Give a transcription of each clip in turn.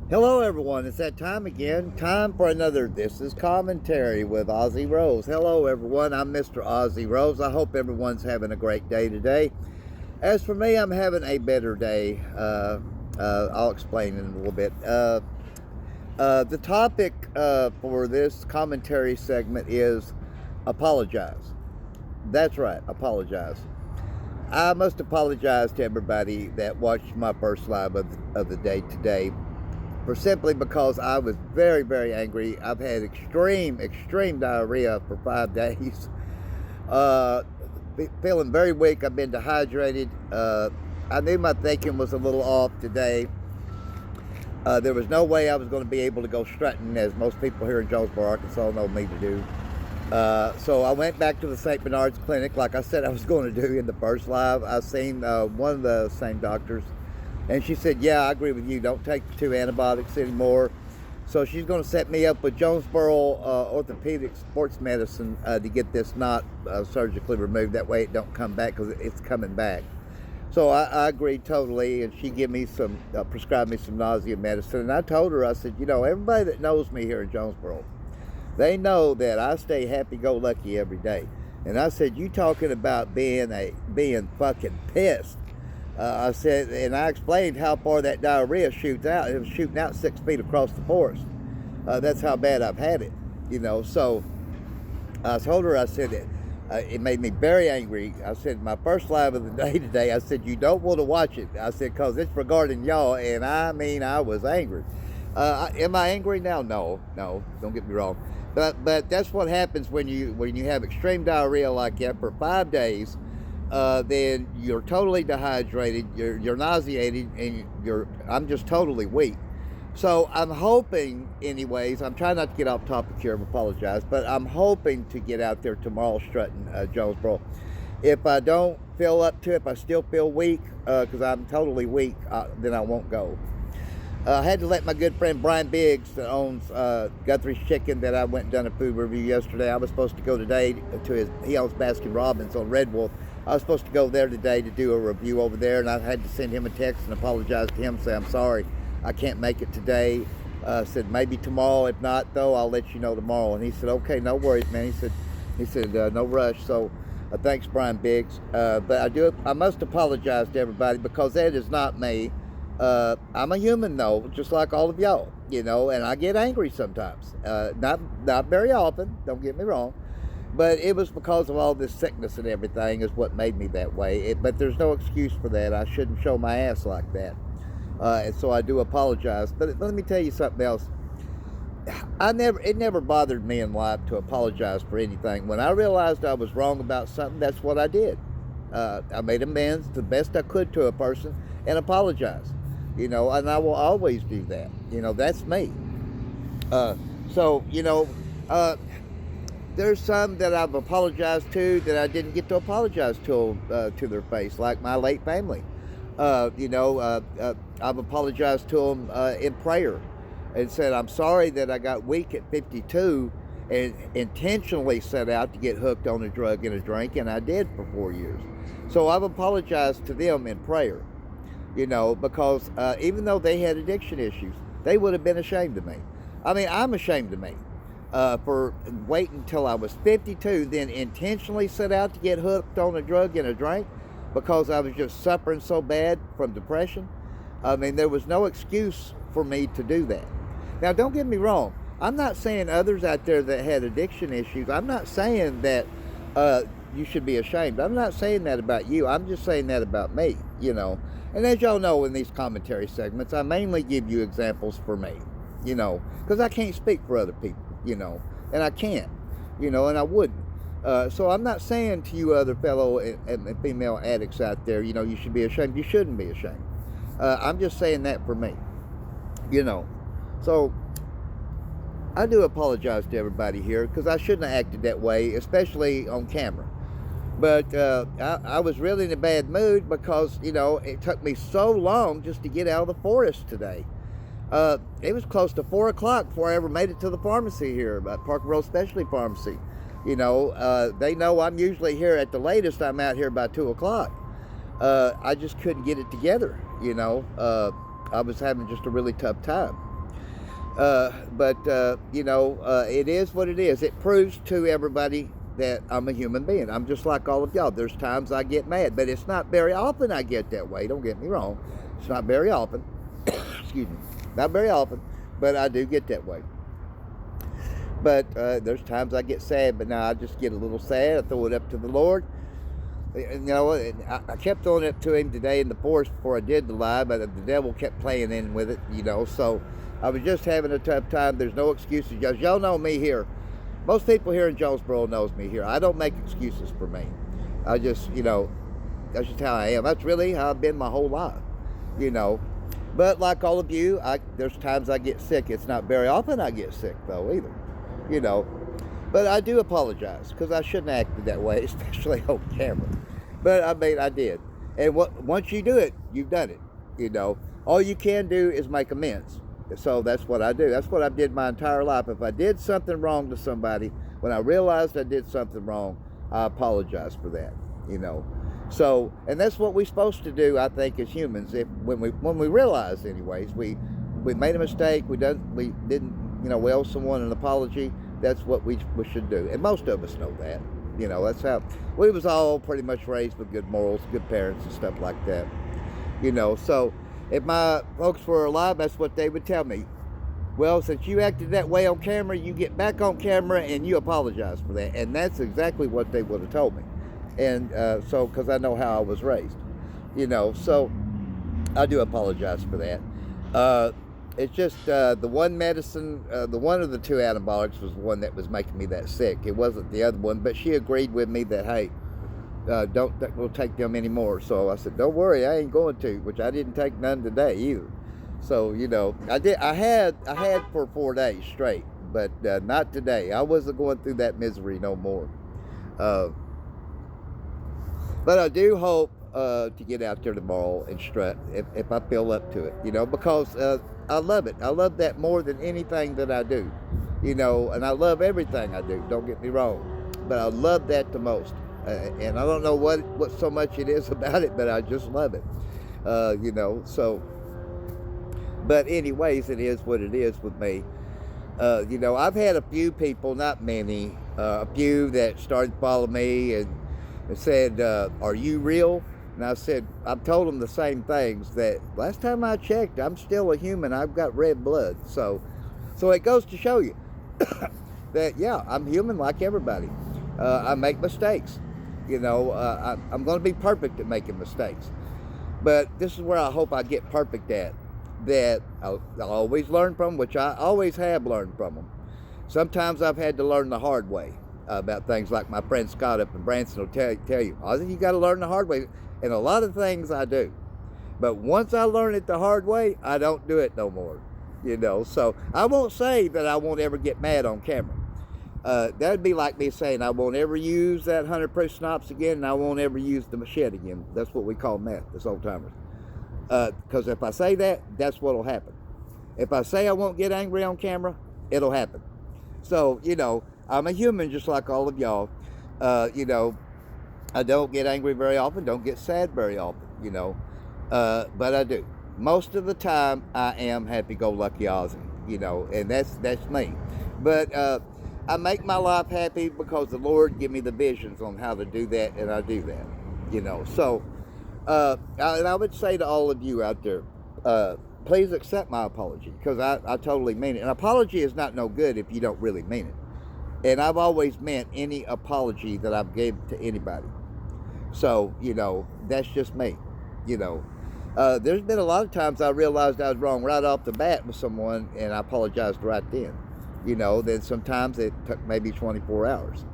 Hello, everyone. It's that time again. Time for another This is Commentary with Ozzy Rose. Hello, everyone. I'm Mr. Ozzy Rose. I hope everyone's having a great day today. As for me, I'm having a better day. I'll explain in a little bit. The topic for this commentary segment is apologize. That's right, apologize. I must apologize to everybody that watched my first live of the day today, for simply because I was very, very angry. I've had extreme diarrhea for 5 days. Uh, Feeling very weak. I've been dehydrated. I knew my thinking was a little off today. There was no way I was going to be able to go strutting, as most people here in Jonesboro, Arkansas know me to do. So I went back to the St. Bernard's Clinic like I said I was going to do in the first live. I seen one of the same doctors, and she said, yeah, I agree with you. Don't take the 2 antibiotics anymore. So she's going to set me up with Jonesboro Orthopedic Sports Medicine to get this knot surgically removed. That way it don't come back, because it's coming back. So I agreed totally, and she gave me prescribed me some nausea medicine. And I told her, I said, everybody that knows me here in Jonesboro, they know that I stay happy-go-lucky every day. And I said, you talking about being fucking pissed. I said, and I explained how far that diarrhea shoots out. It was shooting out 6 feet across the forest. That's how bad I've had it, So I told her, I said, it made me very angry. I said, my first live of the day today, I said, you don't want to watch it. I said, because it's regarding y'all, and I mean, I was angry. Am I angry now? No, don't get me wrong. But that's what happens when you have extreme diarrhea like that for 5 days. Then you're totally dehydrated, you're nauseated, and I'm just totally weak. So I'm hoping, anyways, I'm trying not to get off topic here, I apologize, but I'm hoping to get out there tomorrow strutting Jonesboro. If I don't feel up to it, if I still feel weak, because I'm totally weak, then I won't go. I had to let my good friend Brian Biggs, that owns Guthrie's Chicken, that I went and done a food review yesterday. I was supposed to go today to he owns Baskin Robbins on Red Wolf. I was supposed to go there today to do a review over there, and I had to send him a text and apologize to him, say I'm sorry, I can't make it today. Said maybe tomorrow. If not, though, I'll let you know tomorrow. And he said, okay, no worries, man. He said no rush. So thanks, Brian Biggs. But I must apologize to everybody, because that is not me. I'm a human, though, just like all of y'all, and I get angry sometimes. Not very often, don't get me wrong, but it was because of all this sickness and everything is what made me that way. But there's no excuse for that. I shouldn't show my ass like that, and so I do apologize. But let me tell you something else. It never bothered me in life to apologize for anything. When I realized I was wrong about something, that's what I did. I made amends the best I could to a person and apologized. And I will always do that. That's me. There's some that I've apologized to that I didn't get to apologize to their face, like my late family. I've apologized to them in prayer and said, I'm sorry that I got weak at 52 and intentionally set out to get hooked on a drug and a drink, and I did for 4 years. So I've apologized to them in prayer. Because even though they had addiction issues, they would have been ashamed of me. I mean, I'm ashamed of me for waiting until I was 52, then intentionally set out to get hooked on a drug and a drink because I was just suffering so bad from depression. I mean, there was no excuse for me to do that. Now, don't get me wrong. I'm not saying others out there that had addiction issues, I'm not saying that you should be ashamed. I'm not saying that about you. I'm just saying that about me, And as y'all know, in these commentary segments, I mainly give you examples for me, because I can't speak for other people, and I can't, and I wouldn't. So I'm not saying to you other fellow and female addicts out there, you should be ashamed. You shouldn't be ashamed. I'm just saying that for me, So I do apologize to everybody here, because I shouldn't have acted that way, especially on camera. But I was really in a bad mood because, it took me so long just to get out of the forest today. It was close to 4 o'clock before I ever made it to the pharmacy here, at Parker Road Specialty Pharmacy. They know I'm usually here at the latest. I'm out here by 2 o'clock. I just couldn't get it together, I was having just a really tough time. It is what it is. It proves to everybody that I'm a human being. I'm just like all of y'all. There's times I get mad, but it's not very often I get that way. Don't get me wrong. It's not very often. Excuse me. Not very often, but I do get that way. But there's times I get sad, but now I just get a little sad. I throw it up to the Lord. I kept throwing it up to him today in the forest before I did the live, but the devil kept playing in with it, so I was just having a tough time. There's no excuses. Y'all know me here. Most people here in Jonesboro knows me here. I don't make excuses for me. I just, that's just how I am. That's really how I've been my whole life, But like all of you, there's times I get sick. It's not very often I get sick, though, either, But I do apologize, because I shouldn't have acted that way, especially on camera. But, I did. And once you do it, you've done it, All you can do is make amends. So that's what I do. That's what I did my entire life. If I did something wrong to somebody, when I realized I did something wrong, I apologize for that, So, and that's what we're supposed to do, I think, as humans. When we realize, anyways, we made a mistake, we didn't, we owe someone an apology. That's what we should do. And most of us know that. That's how we was all pretty much raised with good morals, good parents and stuff like that. So if my folks were alive, that's what they would tell me. Well, since you acted that way on camera, you get back on camera and you apologize for that. And that's exactly what they would have told me. And because I know how I was raised. So I do apologize for that. It's just the one medicine, the one of the two antibiotics was the one that was making me that sick. It wasn't the other one, but she agreed with me that, hey, we'll take them anymore. So I said, don't worry, I ain't going to, which I didn't take none today either. So, I had for 4 days straight, but not today. I wasn't going through that misery no more. But I do hope to get out there tomorrow and strut if I feel up to it, because I love it. I love that more than anything that I do, and I love everything I do. Don't get me wrong, but I love that the most. And I don't know what so much it is about it, but I just love it, So, but anyways, it is what it is with me. I've had a few people, not many, a few that started following me and said, are you real? And I said, I've told them the same things, that last time I checked, I'm still a human. I've got red blood. So it goes to show you that, yeah, I'm human like everybody. I make mistakes. I'm going to be perfect at making mistakes. But this is where I hope I get perfect at, that I'll always learn from, which I always have learned from them. Sometimes I've had to learn the hard way about things, like my friend Scott up in Branson will tell you, Ozzy, you got to learn the hard way. And a lot of things I do. But once I learn it the hard way, I don't do it no more. So I won't say that I won't ever get mad on camera. That would be like me saying I won't ever use that 100 proof schnapps again, and I won't ever use the machete again. That's what we call meth, as old timers. Because if I say that, that's what'll happen. If I say I won't get angry on camera, it'll happen. So, I'm a human just like all of y'all. I don't get angry very often, don't get sad very often, but I do. Most of the time, I am happy-go-lucky Ozzy, and that's me. But I make my life happy because the Lord give me the visions on how to do that, and I do that, So, and I would say to all of you out there, please accept my apology, because I totally mean it. An apology is not no good if you don't really mean it. And I've always meant any apology that I've gave to anybody. So, that's just me, There's been a lot of times I realized I was wrong right off the bat with someone, and I apologized right then. Then sometimes it took maybe 24 hours,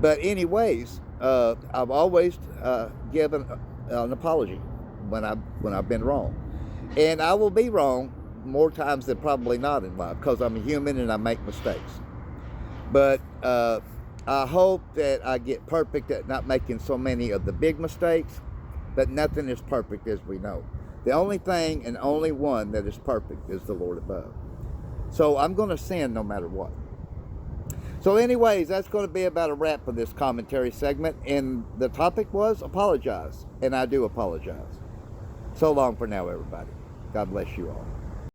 But anyways, I've always given an apology when I've been wrong. And I will be wrong more times than probably not in life, because I'm a human and I make mistakes. But I hope that I get perfect at not making so many of the big mistakes, but nothing is perfect, as we know. The only thing and only one that is perfect is the Lord above. So I'm going to sin no matter what. So anyways, that's going to be about a wrap for this commentary segment. And the topic was apologize. And I do apologize. So long for now, everybody. God bless you all.